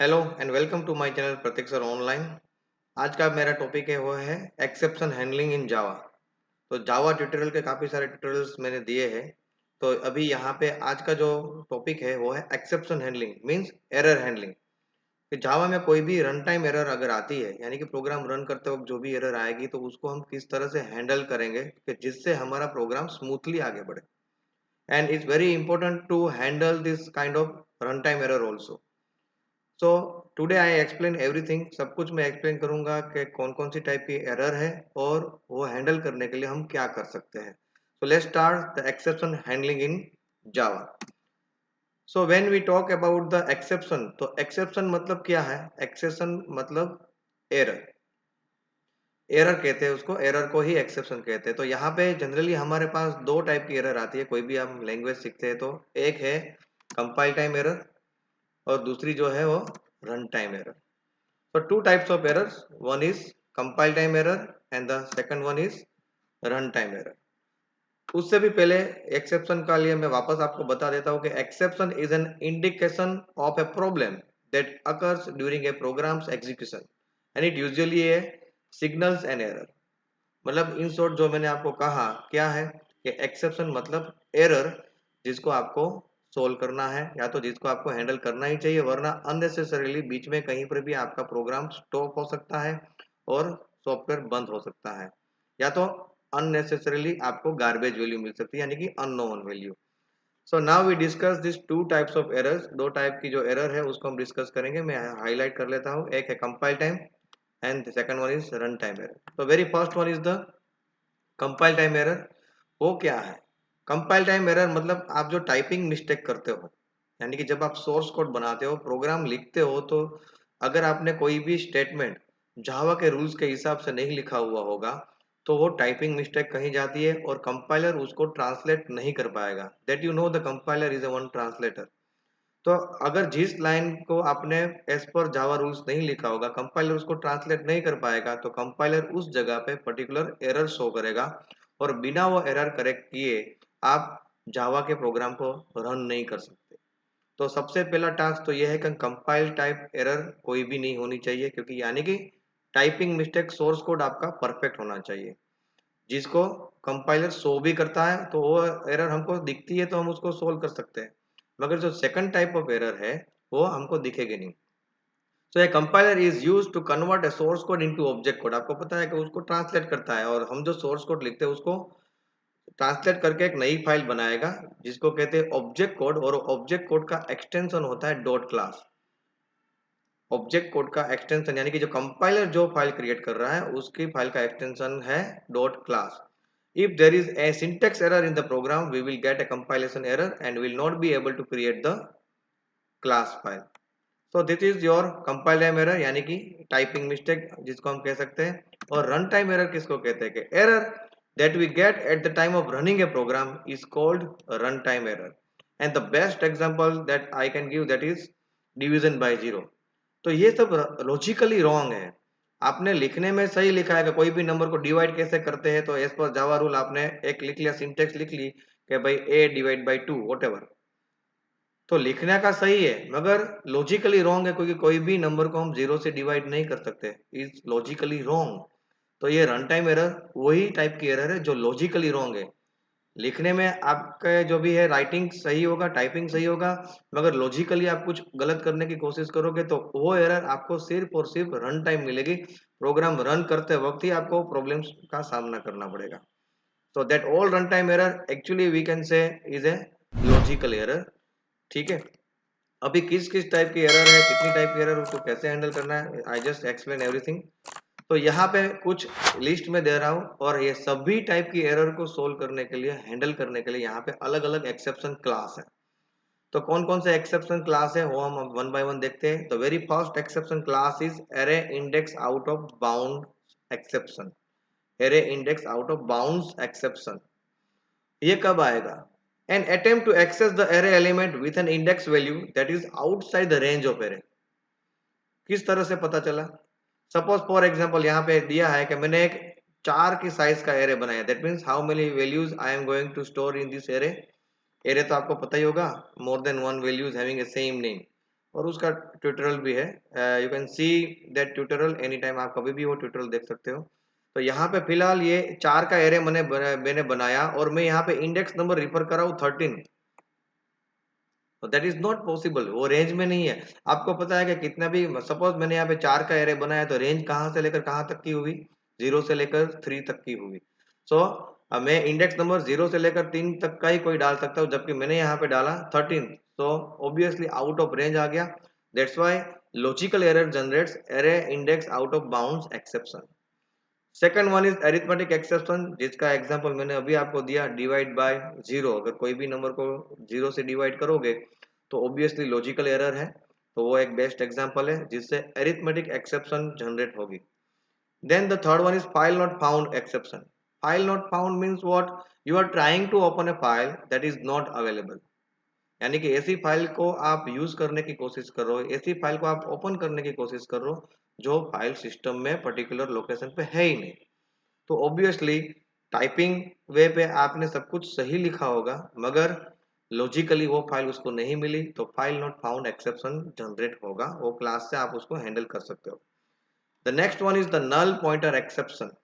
Hello and welcome to my channel Prateek sir online. आज का मेरा टॉपिक है वो है एक्सेप्शन हैंडलिंग इन जावा। तो जावा ट्यूटोरियल के काफ़ी सारे ट्यूटोरियल्स मैंने दिए हैं। तो अभी यहाँ पे आज का जो टॉपिक है वो है exception handling means error handling. कि जावा में कोई भी रन टाइम एरर अगर आती है यानी कि प्रोग्राम रन करते वक्त जो भी एरर आएगी तो उसको हम किस तरह से हैंडल करेंगे कि जिससे हमारा प्रोग्राम स्मूथली आगे बढ़े। And it's very important to handle this kind of run time error also. So today I explain everything. सब कुछ मैं एक्सप्लेन करूंगा कि कौन कौन सी टाइप की एरर है और वो हैंडल करने के लिए हम क्या कर सकते हैं। So let's start the exception handling in Java. So when we talk about the exception, तो एक्सेप्शन मतलब क्या है? एक्सेप्शन मतलब एरर। एरर कहते हैं उसको, एरर को ही एक्सेप्शन कहते हैं। तो यहाँ पे जनरली हमारे पास दो टाइप की एरर आती है कोई भी हम लैंग्वेज सीखते हैं। तो एक है कंपाइल टाइम एरर और दूसरी जो है वो run time error. So two types of errors. One is compile time error and the second one is run time error. उससे भी पहले एक्सेप्शन का लिए मैं वापस आपको बता देता हूँ कि exception is an indication of a problem that occurs during a program's execution and it usually a signals an error. मतलब इन शॉर्ट जो मैंने आपको कहा क्या है कि एक्सेप्शन मतलब एरर जिसको आपको सोल्व करना है या तो जिसको आपको हैंडल करना ही चाहिए, वरना अननेसेसरीली बीच में कहीं पर भी आपका प्रोग्राम स्टॉप हो सकता है और सॉफ्टवेयर बंद हो सकता है, या तो अननेसेसरीली आपको गार्बेज वैल्यू मिल सकती है यानी कि unknown value. So now we discuss this two types of errors. दो टाइप की जो एरर है उसको हम डिस्कस करेंगे। मैं हाईलाइट कर लेता हूँ। एक है compile time and the second one is run time error. तो very first one is the compile time error. वो क्या है? कंपाइल टाइम एरर मतलब आप जो टाइपिंग मिस्टेक करते हो, यानी कि जब आप सोर्स कोड बनाते हो, प्रोग्राम लिखते हो, तो अगर आपने कोई भी स्टेटमेंट जावा के रूल्स के हिसाब से नहीं लिखा हुआ होगा तो वो टाइपिंग मिस्टेक कहीं जाती है और कंपाइलर उसको ट्रांसलेट नहीं कर पाएगा। That you know the compiler is a one translator. तो अगर जिस लाइन को आपने एज पर जावा रूल्स नहीं लिखा होगा, कंपाइलर उसको ट्रांसलेट नहीं कर पाएगा, तो कंपाइलर उस जगह पे पर्टिकुलर एरर शो करेगा और बिना वो एरर करेक्ट किए आप जावा के प्रोग्राम को रन नहीं कर सकते। तो सबसे पहला टास्क तो यह है कि कंपाइल टाइप एरर कोई भी नहीं होनी चाहिए, क्योंकि यानी कि टाइपिंग मिस्टेक सोर्स कोड आपका परफेक्ट होना चाहिए जिसको कंपाइलर शो भी करता है, तो वो एरर हमको दिखती है तो हम उसको सोल्व कर सकते हैं। मगर जो सेकंड टाइप ऑफ एरर है वो हमको दिखेगी नहीं। So a compiler is use to convert a source code into object code. आपको पता है कि उसको ट्रांसलेट करता है और हम जो सोर्स कोड लिखते हैं उसको ट्रांसलेट करके एक नई फाइल बनाएगा जिसको कहते हैं ऑब्जेक्ट कोड, और ऑब्जेक्ट कोड का एक्सटेंशन होता है डॉट क्लास। ऑब्जेक्ट कोड का एक्सटेंशन यानी कि जो कंपाइलर जो फाइल क्रिएट कर रहा है उसकी फाइल का एक्सटेंशन है dot class. If there is a syntax error in the program, we will get a compilation error and will not be able to create the class file. So this is your compile time error यानी कि typing mistake जिसको हम कह सकते हैं। और run time error किसको कहते हैं? कि error that we get at the time of running a program is called run time error. And the best example that I can give that is division by zero. तो ये सब logically wrong है। आपने लिखने में सही लिखा है कि कोई भी नंबर को डिवाइड कैसे करते हैं, तो एज पर जावा रूल आपने एक लिख लिया, सिंटेक्स लिख ली कि भाई a डिवाइड बाई 2 वॉट। तो लिखने का सही है मगर लॉजिकली रॉन्ग है, क्योंकि कोई भी नंबर को हम जीरो से डिवाइड नहीं कर सकते। Is logically wrong. तो ये रन टाइम एरर वही टाइप की एरर है जो लॉजिकली रॉन्ग है। लिखने में आपका जो भी है राइटिंग सही होगा, टाइपिंग सही होगा, मगर लॉजिकली आप कुछ गलत करने की कोशिश करोगे तो वो एरर आपको सिर्फ और सिर्फ रन टाइम मिलेगी। प्रोग्राम रन करते वक्त ही आपको प्रॉब्लम्स का सामना करना पड़ेगा। So that all run time error actually we can say is a logical error. ठीक है। अभी किस किस टाइप की एरर है, कितनी टाइप की एरर, उसको कैसे हैंडल करना है, आई जस्ट एक्सप्लेन एवरीथिंग। तो यहाँ पे कुछ लिस्ट में दे रहा हूँ और ये सभी टाइप की एरर को सोल्व करने के लिए, हैंडल करने के लिए यहाँ पे अलग अलग एक्सेप्शन क्लास है। तो कौन कौन से एक्सेप्शन क्लास है वो हम वन बाय वन देखते हैं। तो very first exception class is array index out of bound exception. Array index out of bounds exception ये कब आएगा? An attempt to access the array element with an index value that is outside the range of array। किस तरह से पता चला? Suppose for example यहाँ पे दिया है कि मैंने एक 4 की साइज का एरे बनाया। That means how many values I am going to store in this array. Array तो आपको पता ही होगा, more than one values having a same name. और उसका ट्यूटोरियल भी है। You can see that tutorial any time, आप कभी भी वो ट्यूटोरियल देख सकते हो। तो यहाँ पे फिलहाल ये 4 का एरे मैंने बनाया और मैं यहाँ पे इंडेक्स नंबर रिफर कर रहा हूँ 13। तो दैट इज नॉट पॉसिबल, वो रेंज में नहीं है। आपको पता है कि कितना भी, सपोज मैंने यहाँ पे 4 का एरे बनाया तो रेंज कहाँ से लेकर कहाँ तक की हुई, 0 से लेकर 3 तक की हुई। सो मैं इंडेक्स नंबर 0 से लेकर 3 तक का ही कोई डाल सकता हूँ, जबकि मैंने यहाँ पे डाला 13, तो ऑब्वियसली आउट ऑफ रेंज आ गया। That's why logical error generates array index out of bounds exception. Second one is arithmetic exception, जिसका एग्जांपल मैंने अभी आपको दिया, डिवाइड बाय 0। अगर कोई भी नंबर को 0 से डिवाइड करोगे तो ऑब्वियसली लॉजिकल एरर है, तो वो एक बेस्ट एग्जांपल है जिससे अरिथमेटिक एक्सेप्शन जनरेट होगी। Then the third one is file not found exception. File not found means what, you are trying to open a file that is not available, यानी कि ऐसी फाइल को आप use करने की कोशिश कर रहे हो, ऐसी फाइल को आप ओपन करने की कोशिश कर रहे हो जो फाइल सिस्टम में पर्टिकुलर लोकेशन पे है ही नहीं। तो ऑब्वियसली टाइपिंग वे पे आपने सब कुछ सही लिखा होगा, मगर लॉजिकली वो फाइल उसको नहीं मिली, तो file not found exception generate होगा, वो क्लास से आप उसको हैंडल कर सकते हो। The next one is the null pointer exception.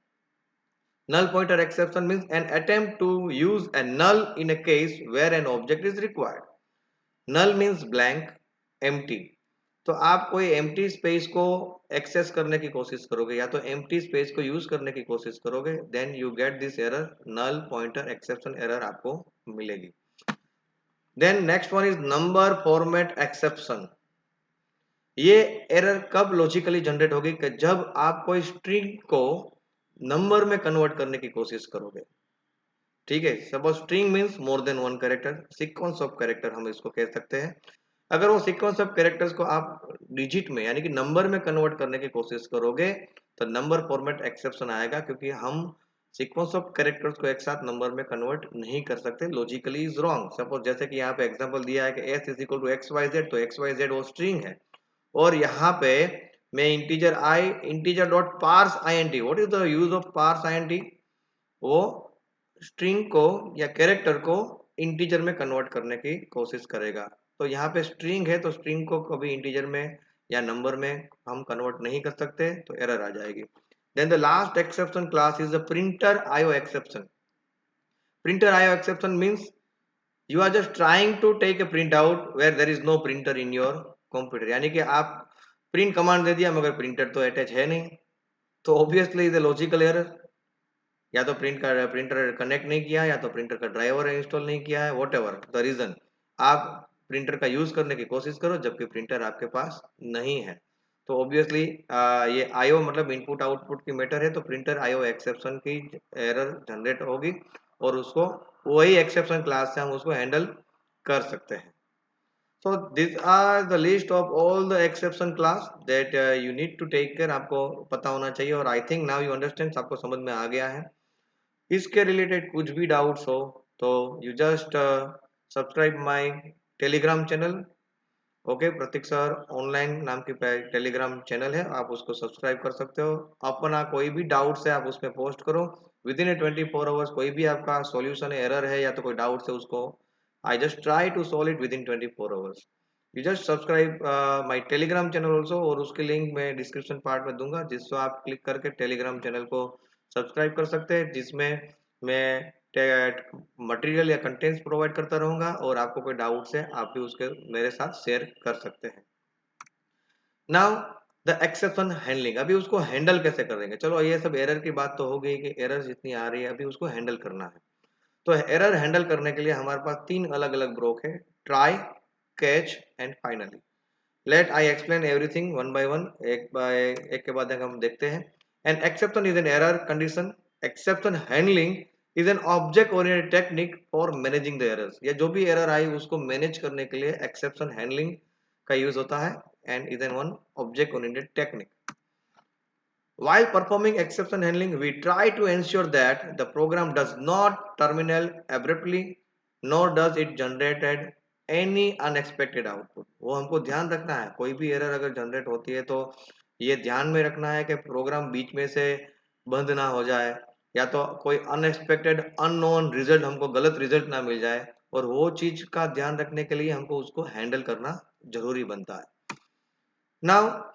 Null pointer exception means an attempt to use a null in a case where an object is required. Null means blank, empty. तो आप कोई empty space को access करने की कोशिश करोगे या तो empty space को यूज करने की कोशिश करोगे, then you get this error, null pointer exception error आपको मिलेगी। Then next one is number format exception। ये एरर कब लॉजिकली जनरेट होगी कि जब आप कोई स्ट्रिंग को नंबर में कन्वर्ट करने की कोशिश करोगे। ठीक है, suppose string means more than one character, sequence of character हम इसको कह सकते हैं। अगर वो सीक्वेंस ऑफ कैरेक्टर्स को आप डिजिट में यानी कि नंबर में कन्वर्ट करने की कोशिश करोगे तो नंबर फॉर्मेट एक्सेप्शन आएगा, क्योंकि हम सीक्वेंस ऑफ कैरेक्टर्स को एक साथ नंबर में कन्वर्ट नहीं कर सकते, लॉजिकली इज रॉन्ग। सपोज जैसे कि यहाँ पे एग्जांपल दिया है कि s is equal to X Y Z, तो एक्स वाई जेड वो स्ट्रिंग है और यहाँ पे मैं integer dot parse INT, what is the use of parse INT, वो स्ट्रिंग को या कैरेक्टर को इंटीजर में कन्वर्ट करने की कोशिश करेगा। तो यहाँ पे स्ट्रिंग है तो स्ट्रिंग को कभी इंटीजर में या नंबर में हम कन्वर्ट नहीं कर सकते, तो एरर आ जाएगी। Then the last exception class is the printer IO exception. Printer IO exception means you are just trying to take a print out where there is no printer in your computer, यानी कि आप print command दे दिया मगर printer तो attach है नहीं, तो obviously is a logical error. या तो प्रिंटर कनेक्ट नहीं किया, या तो प्रिंटर का ड्राइवर इंस्टॉल नहीं किया है, वॉट एवर द रीजन, आप प्रिंटर का यूज करने की कोशिश करो जबकि प्रिंटर आपके पास नहीं है। तो ऑब्वियसली ये आईओ मतलब इनपुट आउटपुट की मैटर है, तो प्रिंटर आईओ एक्सेप्शन की एरर जनरेट होगी और उसको वही एक्सेप्शन क्लास से हम उसको हैंडल कर सकते हैं। So these are the list of all the exception class that you need to take care, आपको पता होना चाहिए। और I think now you understand, आपको समझ में आ गया है। इसके रिलेटेड कुछ भी डाउट्स हो तो you just subscribe my Telegram channel. Okay, Pratik sir online नाम की टेलीग्राम चैनल है, आप उसको सब्सक्राइब कर सकते हो। अपना कोई भी डाउट्स है आप उसमें पोस्ट करो, विद इन ए 24 आवर्स कोई भी आपका सॉल्यूशन है, एरर है या तो कोई डाउट्स है, उसको I just try to solve it with in 24 hours. You just subscribe my Telegram channel also, और उसकी लिंक मैं डिस्क्रिप्शन पार्ट में दूंगा, जिसको आप क्लिक करके टेलीग्राम चैनल को सब्सक्राइब कर सकते हैं, जिसमें मैं मटेरियल या कंटेंट्स प्रोवाइड करता रहूंगा, और आपको कोई डाउट्स है आप भी उसके मेरे साथ शेयर कर सकते हैं। नाउ द एक्सेप्शन हैंडलिंग, अभी उसको हैंडल कैसे करेंगे। चलो ये सब एरर की बात तो हो गई कि एरर जितनी आ रही है, अभी उसको हैंडल करना है। तो एरर हैंडल करने के लिए हमारे पास 3 अलग अलग ब्लॉक है, try, catch and finally. Let I explain everything one by one, एक के बाद एक हम देखते हैं। An exception is an error condition. Exception handling is an object oriented technique for managing the errors, या जो भी एरर आई उसको मैनेज करने के लिए एक्सेप्शन हैंडलिंग का यूज होता है, and is an one object oriented technique. While performing exception handling, we try to ensure that the program does not terminate abruptly, nor does it generate any unexpected output। वो हमको ध्यान रखना है, कोई भी एरर अगर जनरेट होती है तो ये ध्यान में रखना है कि प्रोग्राम बीच में से बंद ना हो जाए, या तो कोई अनएक्सपेक्टेड अननोन रिजल्ट, हमको गलत रिजल्ट ना मिल जाए, और वो चीज का ध्यान रखने के लिए हमको उसको हैंडल करना जरूरी बनता है। Now,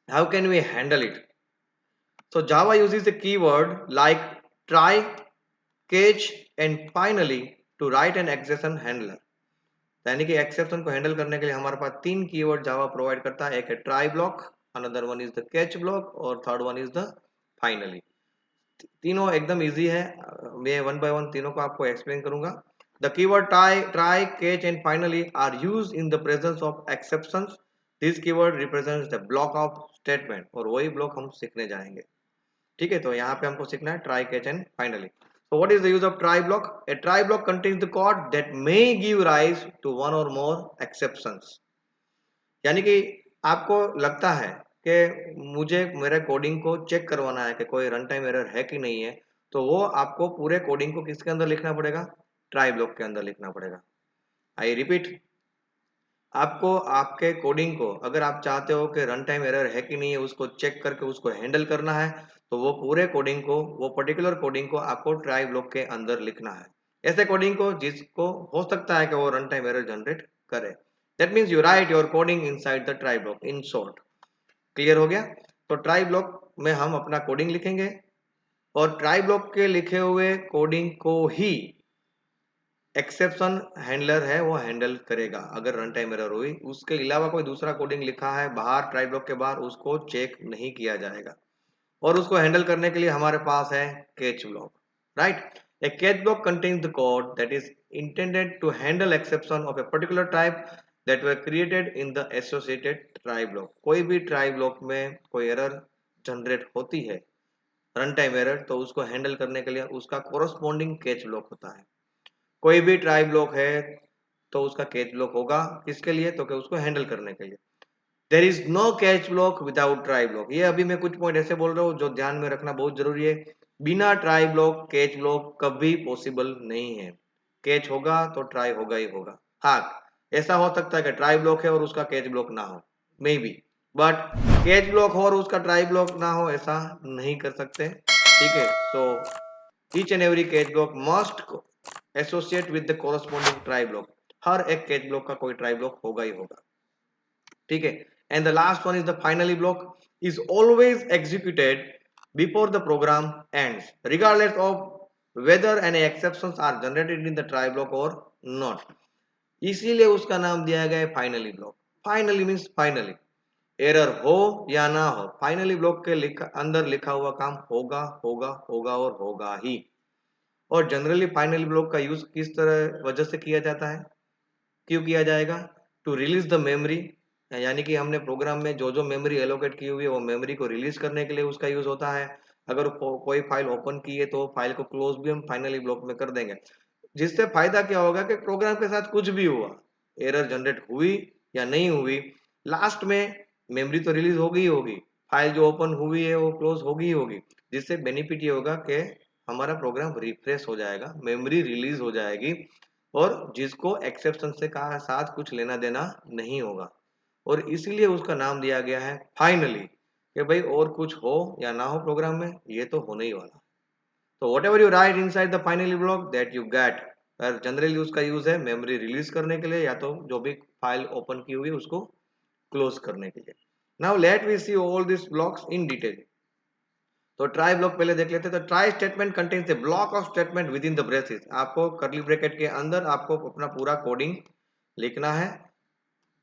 how can we handle it? So Java uses a keyword like try, catch and finally to write an exception handler. यानी कि एक्सेप्शन को हैंडल करने के लिए हमारे पास तीन कीवर्ड जावा प्रोवाइड करता है. एक है try block, another one is the catch block और third one is the finally. तीनों एकदम इजी है. मैं वन बाय वन तीनों को आपको एक्सप्लेन करूंगा. The keyword try, catch and finally are used in the presence of exceptions. This keyword represents the block of statement और वही ब्लॉक हम सीखने जाएंगे. ठीक है, तो यहाँ पे हमको सीखना है try, catch and finally. So what is the use of try block? A try block contains the code that may give rise to one or more exceptions. यानी कि आपको लगता है कि मुझे मेरे कोडिंग को चेक करवाना है कि कोई रन टाइम एरर है कि नहीं है, तो वो आपको पूरे कोडिंग को किसके अंदर लिखना पड़ेगा? ट्राई ब्लॉक के अंदर लिखना पड़ेगा. आई रिपीट, आपको आपके कोडिंग को अगर आप चाहते हो कि रन टाइम एरर है कि नहीं है उसको चेक करके उसको हैंडल करना है, तो वो पूरे कोडिंग को, वो पर्टिकुलर कोडिंग को आपको ट्राई ब्लॉक के अंदर लिखना है. ऐसे कोडिंग को जिसको हो सकता है कि वो रन टाइम एरर जनरेट करे. That means you right your coding inside the try block. In short, clear हो गया? तो ट्राई ब्लॉक में हम अपना कोडिंग लिखेंगे और ट्राई ब्लॉक के लिखे हुए कोडिंग को ही एक्सेप्शन हैंडलर है वो हैंडल करेगा. अगर रन टाइम एरर हुई, उसके अलावा कोई दूसरा कोडिंग लिखा है बाहर ट्राई ब्लॉक के बाहर, उसको चेक नहीं किया जाएगा. और उसको हैंडल करने के लिए हमारे पास है catch block. Right, a catch block contains the code that is intended to handle exception of a particular type that were created in the associated try block. कोई भी ट्राई ब्लॉक में कोई एरर जनरेट होती है, run time error, तो उसको handle करने के लिए उसका कोरस्पॉन्डिंग कैच ब्लॉक होता है. कोई भी ट्राई ब्लॉक है तो उसका कैच ब्लॉक होगा. किसके लिए? तो कि उसको हैंडल करने के लिए. There is no catch block without try block. ये अभी मैं कुछ पॉइंट ऐसे बोल रहा हूँ जो ध्यान में रखना बहुत जरूरी है. बिना ट्राई ब्लॉक कैच ब्लॉक कभी पॉसिबल नहीं है. कैच होगा तो ट्राई होगा ही होगा. हाँ, ऐसा हो सकता है कि ट्राई ब्लॉक है और उसका कैच ब्लॉक ना हो, may be, but catch block हो और उसका ट्राई ब्लॉक ना हो, ऐसा नहीं कर सकते. ठीक है, so each and every catch block must associate with the corresponding try block. हर एक कैच ब्लॉक का कोई ट्राई ब्लॉक होगा ही होगा. ठीक है, and the last one is the finally block is always executed before the program ends regardless of whether any exceptions are generated in the try block or not. इसीलिए उसका नाम दिया गया है finally block. Finally means finally, error हो या ना हो, फाइनली ब्लॉक के अंदर लिखा हुआ काम होगा होगा होगा और होगा ही. और जनरली फाइनली ब्लॉक का यूज किस तरह वजह से किया जाता है, क्यों किया जाएगा? To release the memory. यानी कि हमने प्रोग्राम में जो जो मेमोरी एलोकेट की हुई है वो मेमोरी को रिलीज करने के लिए उसका यूज होता है. अगर कोई फाइल ओपन की है तो फाइल को क्लोज भी हम फाइनली ब्लॉक में कर देंगे. जिससे फायदा क्या होगा कि प्रोग्राम के साथ कुछ भी हुआ, एरर जनरेट हुई या नहीं हुई, लास्ट में मेमोरी तो रिलीज होगी ही होगी, फाइल जो ओपन हुई है वो क्लोज होगी ही होगी. जिससे बेनिफिट ये होगा कि हमारा प्रोग्राम रिफ्रेश हो जाएगा, मेमोरी रिलीज हो जाएगी और जिसको एक्सेप्शन से का साथ कुछ लेना देना नहीं होगा. और इसीलिए उसका नाम दिया गया है फाइनली, कि भाई और कुछ हो या ना हो प्रोग्राम में, ये तो होने ही वाला. तो what ever you right in side the finally block that you get, generally उसका यूज है मेमोरी रिलीज करने के लिए या तो जो भी फाइल ओपन की हुई है उसको क्लोज करने के लिए. Now let we see all this blocks in detail. तो ट्राई ब्लॉक पहले देख लेते हैं. तो try statement contains a block of statement with in the braces. आपको कर्ली ब्रैकेट के अंदर आपको अपना पूरा कोडिंग लिखना है.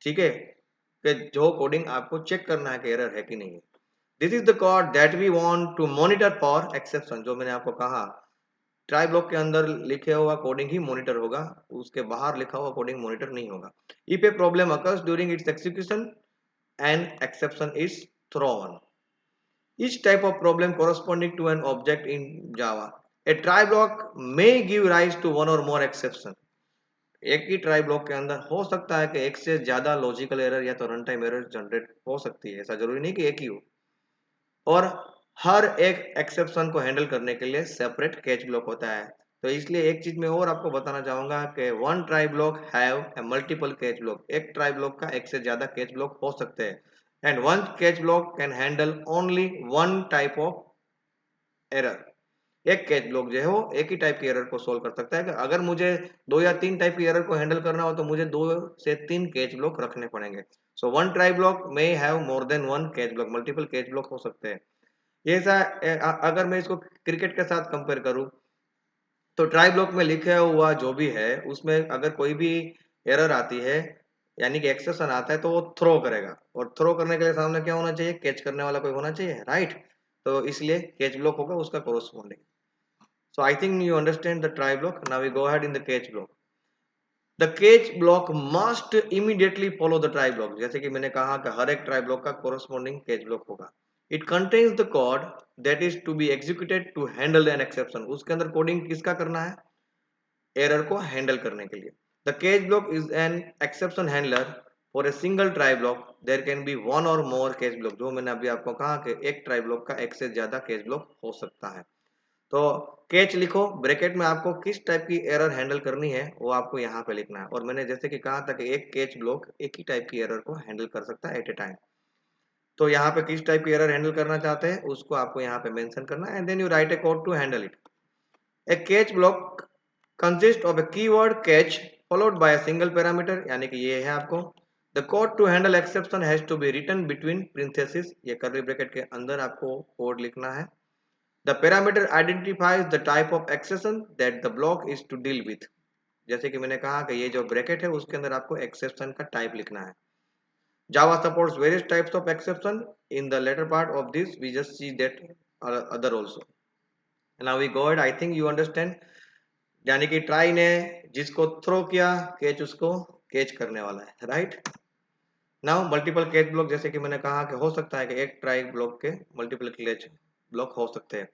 ठीक है, कि जो कोडिंग आपको चेक करना है कि एरर है कि नहीं है. This is the code that we want to monitor for exception. जो मैंने आपको कहा, ट्राई ब्लॉक के अंदर लिखे हुआ कोडिंग ही मॉनिटर होगा, उसके बाहर लिखा हुआ कोडिंग मॉनिटर नहीं होगा. If a problem occurs during its execution N exception is throne. Each type of problem corresponding to an object in Java. A try block may give rise to one or more exception. एक ही try block के अंदर हो सकता है कि एक से ज्यादा लॉजिकल एरर या तो रन टाइम एरर जनरेट हो सकती है. ऐसा जरूरी नहीं कि एक ही हो. और हर एक एक्सेप्शन को हैंडल करने के लिए सेपरेट कैच ब्लॉक होता है. तो इसलिए एक चीज मैं और आपको बताना चाहूंगा कि one try block have a multiple catch block. एक ट्राई ब्लॉक का एक से ज्यादा कैच ब्लॉक हो सकते हैं. And one catch block can handle only one type of error. एक कैच ब्लॉक जो है वो एक ही टाइप की एरर को सोल्व कर सकता है. कि अगर मुझे दो या तीन टाइप की एरर को हैंडल करना हो तो मुझे दो से तीन कैच ब्लॉक रखने पड़ेंगे. So one try block may have more than one catch block, multiple catch block हो सकते हैं। ये अगर मैं इसको क्रिकेट के साथ कंपेयर करूं तो ट्राई ब्लॉक में लिखा हुआ जो भी है उसमें अगर कोई भी एरर आती है यानी कि एक्सेप्शन आता है तो वो थ्रो करेगा, और थ्रो करने के लिए सामने क्या होना चाहिए, कैच करने वाला कोई होना चाहिए, राइट। तो इसलिए कैच ब्लॉक होगा उसका corresponding. So I think you understand the try block. Now we go ahead in the catch block. The catch block must immediately follow the try block. जैसे कि मैंने कहा कि हर एक ट्राई ब्लॉक का कोरस्पॉन्डिंग केज ब्लॉक होगा। It contains the code that is to be executed to handle an exception. उसके अंदर कोडिंग किसका करना है, एरर को हैंडल करने के लिए। The catch block is an exception handler for a single try block. There can be one or more cage block. जो मैंने अभी आपको कहा कि एक ट्राई ब्लॉक का एक से ज्यादा केज ब्लॉक हो सकता है। तो कैच लिखो, ब्रैकेट में आपको किस टाइप की एरर हैंडल करनी है वो आपको यहाँ पे लिखना है। और मैंने जैसे कि कहा था कि एक कैच ब्लॉक एक ही टाइप की एरर को हैंडल कर सकता है एट ए टाइम। तो यहाँ पे किस टाइप की एरर हैंडल करना चाहते हैं उसको आपको यहाँ पे मेंशन करना है, and then you write a code to handle it. A catch block consist of a keyword catch followed by a single parameter, यानी कि ये है आपको the code to handle exception has to be written between parenthesis. ये curly bracket के अंदर आपको code लिखना है। The parameter identifies the type of exception that the block is to deal with. जैसे कि मैंने कहा कि ये जो ब्रैकेट है उसके अंदर आपको एक्सेप्शन का टाइप लिखना है। Java supports various types of exception. In the later part of this, we just see that other also. Now we go ahead. I think you understand. यानी कि ट्राई ने जिसको थ्रो किया, कैच उसको catch करने वाला है, right. Now multiple catch block, जैसे कि मैंने कहा कि हो सकता है कि एक ट्राई ब्लॉक के मल्टीपल कैच ब्लॉक हो सकते हैं।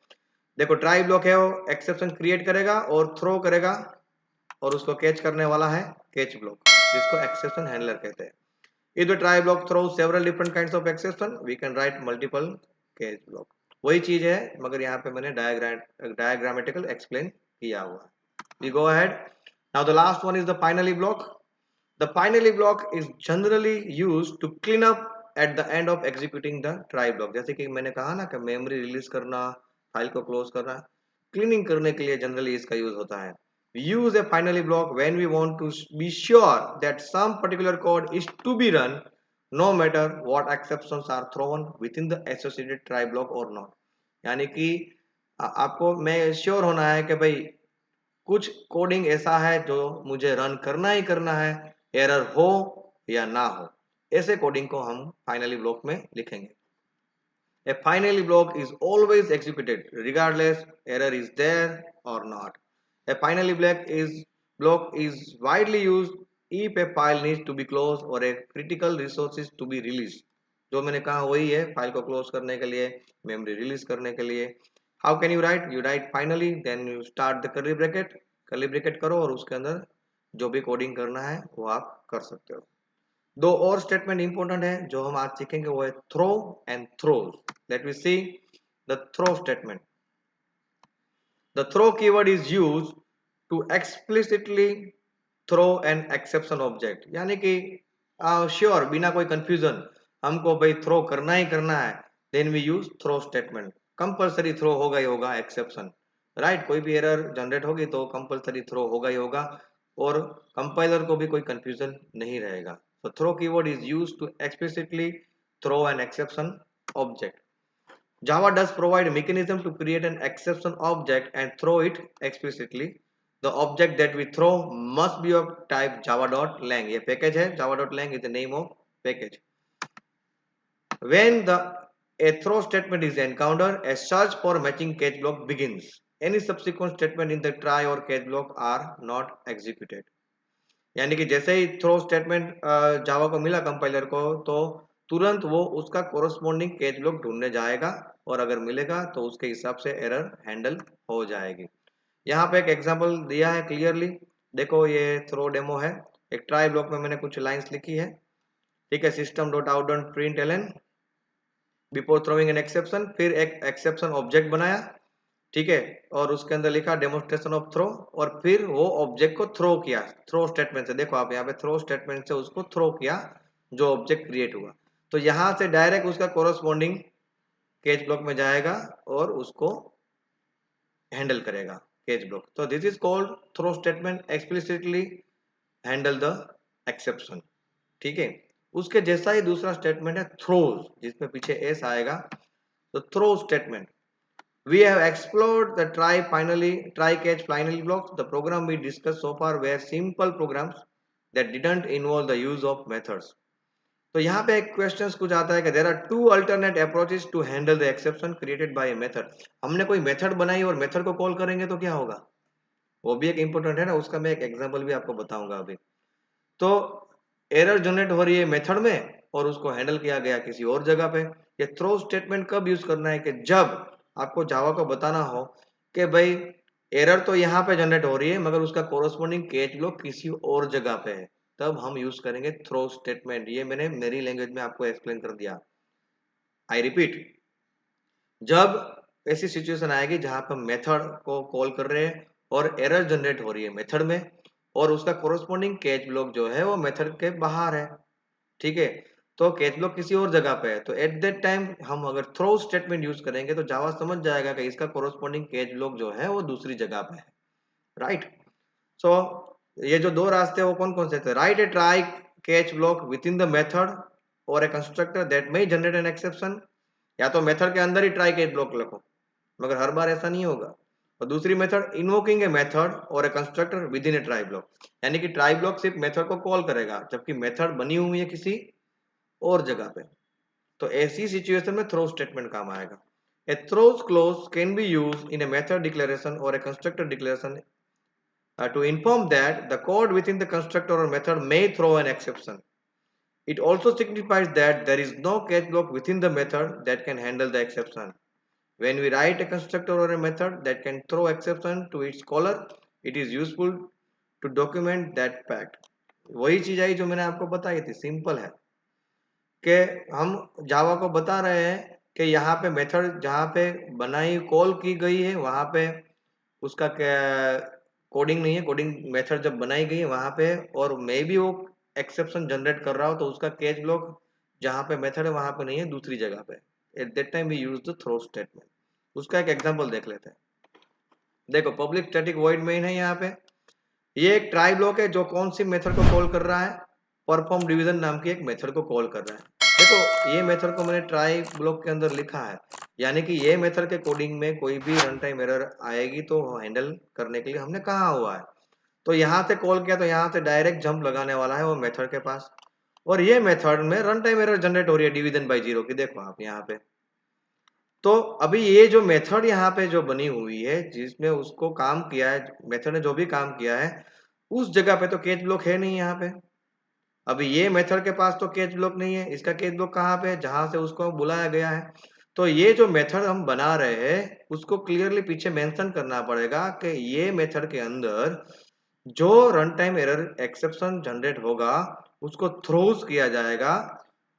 देखो ट्राई ब्लॉक है वो एक्सेप्शन क्रिएट करेगा और थ्रो करेगा, और उसको कैच करने वाला है कैच ब्लॉक, जिसको एक्सेप्शन हैंडलर कहते हैं। If the try block throw several different kinds of exception we can write multiple catch block. वही चीज है मगर यहाँ पे मैंने डायग्रामेटिकल एक्सप्लेन किया हुआ है। We go ahead. Now the last one is the finally block. The finally block is generally used to clean up at the end of executing the try block. जैसे कि मैंने कहा ना कि मेमोरी रिलीज करना, फाइल को close करना, cleaning करने के लिए जनरली इसका यूज होता है। We use a finally block when we want to be sure that some particular code is to be run no matter what exceptions are thrown within the associated try block or not। यानी कि आपको मैं sure होना है कि भाई कुछ coding ऐसा है जो मुझे रन करना ही करना है, एरर हो या ना हो, ऐसे कोडिंग को हम फाइनली ब्लॉक में लिखेंगे। A finally block is always executed regardless error is there or not. A finally block is widely used if a file needs to be closed or a critical resource is to be released। जो मैंने कहा वही है, file को close करने के लिए, memory release करने के लिए। How can you write, you write finally then you start the curly bracket करो और उसके अंदर जो भी कोडिंग करना है वो आप कर सकते हो। दो और स्टेटमेंट इंपॉर्टेंट है जो हम आज सीखेंगे, वो है throw and throws. Let we see the throw statement. The throw keyword is used to explicitly throw an exception object, यानी कि श्योर बिना कोई कंफ्यूजन हमको भाई थ्रो करना ही करना है, then we use throw statement. Compulsory throw होगा ही होगा एक्सेप्शन, राइट। कोई भी एरर जनरेट होगी तो कंपलसरी थ्रो होगा ही होगा, और कंपाइलर को भी कोई कंफ्यूजन नहीं रहेगा। So throw keyword is used to explicitly throw an exception object. Java does provide a mechanism to create an exception object and throw it explicitly. The object that we throw must be of type java.lang. ये package है, java.lang is the name of package. When a throw statement is encountered, a search for matching catch block begins. Any subsequent statement in the try or catch block are not executed. यानी कि जैसे ही throw statement जावा को मिला compiler को, तो तुरंत वो उसका कोरस्पोंडिंग कैच ब्लॉक ढूंढने जाएगा, और अगर मिलेगा तो उसके हिसाब से एरर हैंडल हो जाएगी। यहाँ पे एक एग्जांपल दिया है क्लियरली, देखो ये थ्रो डेमो है। एक ट्राई ब्लॉक में मैंने कुछ लाइंस लिखी है, ठीक है। System dot out dot print LN before throwing an exception, फिर एक एक्सेप्शन ऑब्जेक्ट बनाया, ठीक है, और उसके अंदर लिखा डेमोन्स्ट्रेशन ऑफ थ्रो, और फिर वो ऑब्जेक्ट को थ्रो किया थ्रो स्टेटमेंट से। देखो आप यहाँ पे थ्रो स्टेटमेंट से उसको थ्रो किया जो ऑब्जेक्ट क्रिएट हुआ, तो यहाँ से डायरेक्ट उसका कोरस्पॉन्डिंग कैच ब्लॉक में जाएगा और उसको हैंडल करेगा कैच ब्लॉक। तो this is called throw statement explicitly handle the exception, ठीक है। उसके जैसा ही दूसरा स्टेटमेंट है थ्रोज, जिसमें पीछे एस आएगा, तो throw statement. We have explored the try-catch finally blocks. The program we discussed so far were simple programs that didn't involve the use of methods. तो यहाँ पे एक क्वेश्चन कुछ आता है कि there are two alternate approaches to handle the exception created by a method. हमने कोई मेथड बनाई और मेथड को कॉल करेंगे तो क्या होगा, वो भी एक इंपॉर्टेंट है ना, उसका मैं एक एग्जांपल भी आपको बताऊंगा अभी। तो एरर जनरेट हो रही है मेथड में और उसको हैंडल किया गया किसी और जगह पे। ये थ्रो स्टेटमेंट कब यूज करना है कि जब आपको जावा को बताना हो कि भाई एरर तो यहाँ पे जनरेट हो रही है मगर उसका कोरस्पॉन्डिंग कैच ब्लॉक किसी और जगह पे है, तब हम यूज करेंगे थ्रो स्टेटमेंट। ये मैंने मेरी लैंग्वेज में आपको एक्सप्लेन कर दिया। आई रिपीट, जब ऐसी सिचुएशन आएगी जहां पर मेथड को कॉल कर रहे हैं और एरर जनरेट हो रही है मेथड में और उसका कोरस्पॉन्डिंग कैच ब्लॉक जो है वो मेथड के बाहर है, ठीक है, तो कैच ब्लॉक किसी और जगह पे है, तो एट दैट टाइम हम अगर थ्रो स्टेटमेंट यूज करेंगे तो जावा समझ जाएगा कि इसका कोरस्पॉन्डिंग कैच ब्लॉक जो है वो दूसरी जगह पे है, राइट। सो ये जो दो रास्ते हैं वो कौन कौन से थे, write a try catch block with in the method or a constructor that may generate an exception, या तो मेथड के अंदर ही ट्राई कैच ब्लॉक लिखो मगर हर बार ऐसा नहीं होगा। और दूसरी method invoking a method or a constructor within a try block, यानी कि ट्राई ब्लॉक सिर्फ मेथड को कॉल करेगा जबकि मेथड बनी हुई है किसी और जगह पे। तो ऐसी सिचुएशन में थ्रो स्टेटमेंट काम आएगा। A throws clause can be used in a method declaration or a constructor declaration to inform that the code within the constructor or method may throw an exception. It also signifies that there is no catch block within the method that can handle the exception. When we write a constructor or a method that can throw exception to its caller, it is useful to document that fact. वही चीज आई जो मैंने आपको बताई थी, simple है कि हम जावा को बता रहे हैं कि यहाँ पे मेथड जहाँ पे बनाई कॉल की गई है वहां पे उसका कोडिंग नहीं है, कोडिंग मेथड जब बनाई गई है वहां पे और मैं भी वो एक्सेप्शन जनरेट कर रहा हूँ तो उसका कैच ब्लॉक जहाँ पे मेथड है वहां पे नहीं है, दूसरी जगह पे। At that time we use the throw statement. उसका एक एग्जांपल देख लेते हैं। देखो पब्लिक स्टैटिक वॉइड मेन है यहाँ पे, ये एक ट्राई ब्लॉक है जो कौन सी मेथड को कॉल कर रहा है, परफॉर्म डिवीजन नाम की एक मेथड को कॉल कर रहा है। देखो ये मेथड को मैंने ट्राई ब्लॉक के अंदर लिखा है, यानी कि ये मेथड के कोडिंग में कोई भी रन टाइम एरर आएगी तो हैंडल करने के लिए हमने कहा हुआ है। तो यहाँ से कॉल किया तो यहाँ से डायरेक्ट जंप लगाने वाला है वो मेथड के पास, और ये मेथड में रन टाइम एरर जनरेट हो रही है डिवीजन बाय जीरो की, देखो आप यहाँ पे। तो अभी ये जो मेथड यहाँ पे जो बनी हुई है जिसमें उसको काम किया है, मेथड ने जो भी काम किया है उस जगह पे तो कैच ब्लॉक है नहीं यहाँ पे। अभी ये मेथड के पास तो कैच ब्लॉक नहीं है, इसका कैच ब्लॉक कहाँ पे है, जहां से उसको बुलाया गया है। तो ये जो मेथड हम बना रहे हैं उसको क्लियरली पीछे मेंशन करना पड़ेगा कि ये मेथड के अंदर जो run time error exception generate होगा उसको थ्रोज किया जाएगा,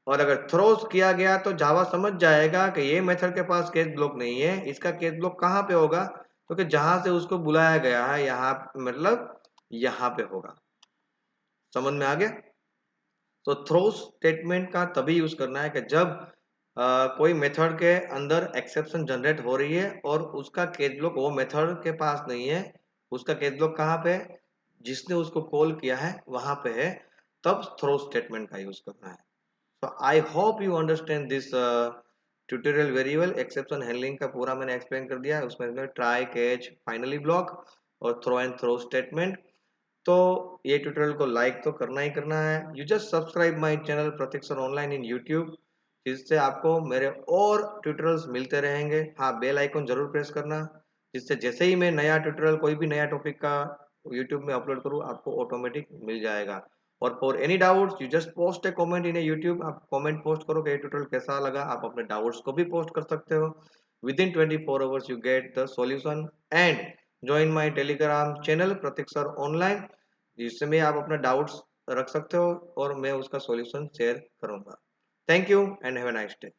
और अगर थ्रोज किया गया तो जावा समझ जाएगा कि ये मेथड के पास केस ब्लॉक नहीं है, इसका केस ब्लॉक कहाँ पे होगा, क्योंकि जहां से उसको बुलाया गया है यहाँ मतलब यहाँ पे होगा। समझ में आ गया। तो थ्रो स्टेटमेंट का तभी यूज करना है कि जब कोई मेथड के अंदर एक्सेप्शन जनरेट हो रही है और उसका केस ब्लॉक वो मेथड के पास नहीं है, उसका केस ब्लॉक कहाँ पे है, जिसने उसको कॉल किया है वहां पे है, तब थ्रो स्टेटमेंट का यूज करना है। तो I hope you understand this tutorial very well. Exception handling का पूरा मैंने एक्सप्लेन कर दिया है, उसमें ट्राई कैच फाइनली ब्लॉक और थ्रो एंड थ्रो स्टेटमेंट। तो ये ट्यूटोरियल को लाइक तो करना ही करना है। You just subscribe my channel Prateek sir online in YouTube, जिससे आपको मेरे और ट्यूटोरियल्स मिलते रहेंगे। हाँ, बेल आइकन जरूर प्रेस करना, जिससे जैसे ही मैं नया ट्यूटोरियल कोई भी नया टॉपिक का यूट्यूब में अपलोड करूँ आपको ऑटोमेटिक मिल जाएगा। और for any doubts you just post A comment in A YouTube, आप कमेंट पोस्ट करो कि ये ट्यूटोरियल कैसा लगा, आप अपने डाउट्स को भी पोस्ट कर सकते हो। With in 24 hours you get the solution and join my Telegram channel Prateek sir online, जिसमें आप अपना डाउट्स रख सकते हो और मैं उसका सॉल्यूशन शेयर करूंगा। Thank you and have a nice day.